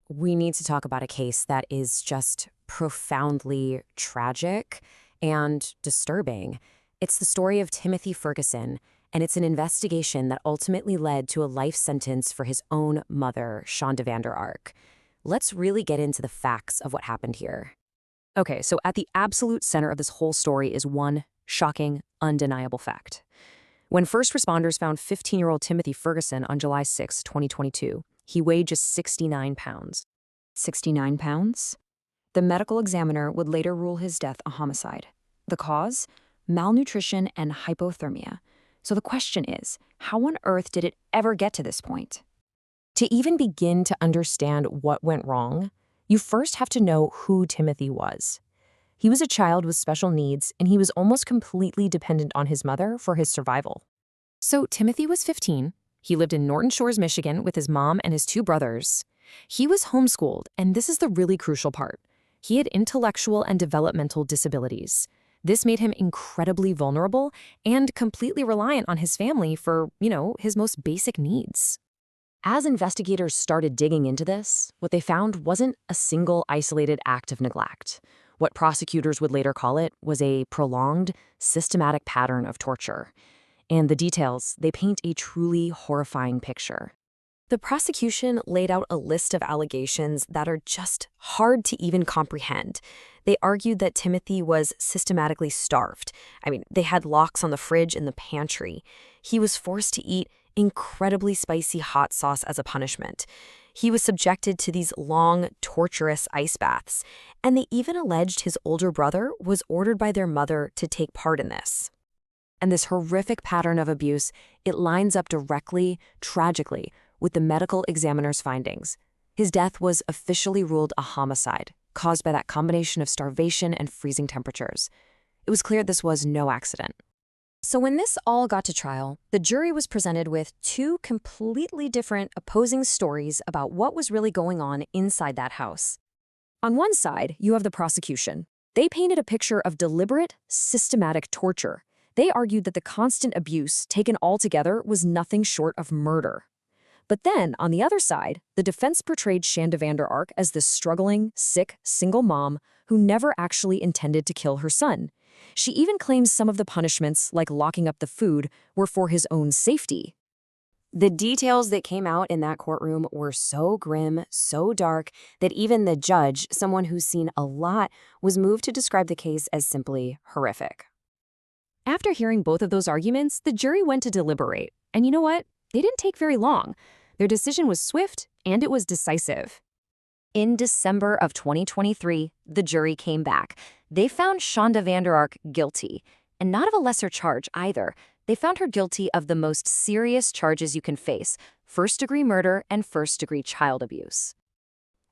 we need to talk about a case that is just profoundly tragic and disturbing. It's the story of Timothy Ferguson, and it's an investigation that ultimately led to a life sentence for his own mother, Shanda Vander Ark. Let's really get into the facts of what happened here. Okay, so at the absolute center of this whole story is one shocking, undeniable fact. When first responders found 15-year-old Timothy Ferguson on July 6, 2022, he weighed just 69 pounds. 69 pounds? The medical examiner would later rule his death a homicide. The cause? Malnutrition and hypothermia. So the question is, how on earth did it ever get to this point? To even begin to understand what went wrong, you first have to know who Timothy was. He was a child with special needs, and he was almost completely dependent on his mother for his survival. So Timothy was 15. He lived in Norton Shores, Michigan with his mom and his two brothers. He was homeschooled, and this is the really crucial part. He had intellectual and developmental disabilities. This made him incredibly vulnerable and completely reliant on his family for, his most basic needs. As investigators started digging into this, what they found wasn't a single isolated act of neglect. What prosecutors would later call it was a prolonged, systematic pattern of torture. And the details, they paint a truly horrifying picture. The prosecution laid out a list of allegations that are just hard to even comprehend. They argued that Timothy was systematically starved. They had locks on the fridge in the pantry. He was forced to eat incredibly spicy hot sauce as a punishment. He was subjected to these long, torturous ice baths, and they even alleged his older brother was ordered by their mother to take part in this. And this horrific pattern of abuse, it lines up directly, tragically, with the medical examiner's findings. His death was officially ruled a homicide, caused by that combination of starvation and freezing temperatures. It was clear this was no accident. So when this all got to trial, the jury was presented with two completely different opposing stories about what was really going on inside that house. On one side, you have the prosecution. They painted a picture of deliberate, systematic torture. They argued that the constant abuse, taken all together, was nothing short of murder. But then, on the other side, the defense portrayed Shanda Vander Ark as this struggling, sick, single mom who never actually intended to kill her son. She even claims some of the punishments, like locking up the food, were for his own safety. The details that came out in that courtroom were so grim, so dark, that even the judge, someone who's seen a lot, was moved to describe the case as simply horrific. After hearing both of those arguments, the jury went to deliberate. And you know what? They didn't take very long. Their decision was swift, and it was decisive. In December of 2023, the jury came back. They found Shanda Vander Ark guilty, and not of a lesser charge either. They found her guilty of the most serious charges you can face: first-degree murder and first-degree child abuse.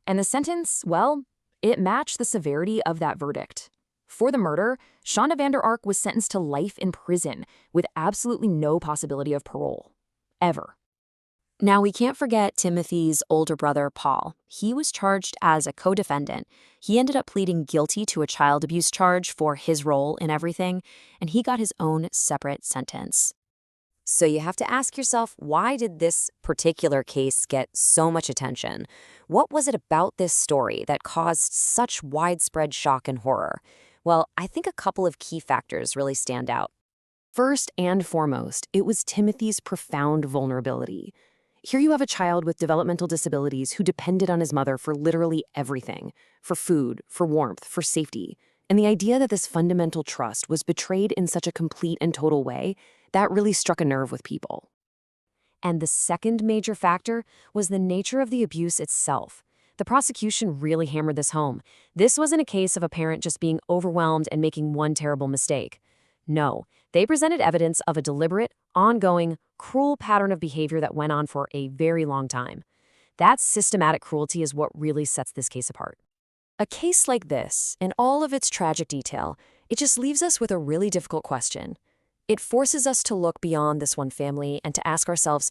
And the sentence, well, it matched the severity of that verdict. For the murder, Shanda Vander Ark was sentenced to life in prison with absolutely no possibility of parole. Ever. Now, we can't forget Timothy's older brother, Paul. He was charged as a co-defendant. He ended up pleading guilty to a child abuse charge for his role in everything, and he got his own separate sentence. So you have to ask yourself, why did this particular case get so much attention? What was it about this story that caused such widespread shock and horror? Well, I think a couple of key factors really stand out. First and foremost, it was Timothy's profound vulnerability. Here you have a child with developmental disabilities who depended on his mother for literally everything: for food, for warmth, for safety. And the idea that this fundamental trust was betrayed in such a complete and total way, that really struck a nerve with people. And the second major factor was the nature of the abuse itself. The prosecution really hammered this home. This wasn't a case of a parent just being overwhelmed and making one terrible mistake. No, they presented evidence of a deliberate, ongoing, cruel pattern of behavior that went on for a very long time. That systematic cruelty is what really sets this case apart. A case like this, in all of its tragic detail, it just leaves us with a really difficult question. It forces us to look beyond this one family and to ask ourselves,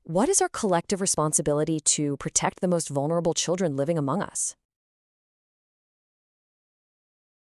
what is our collective responsibility to protect the most vulnerable children living among us?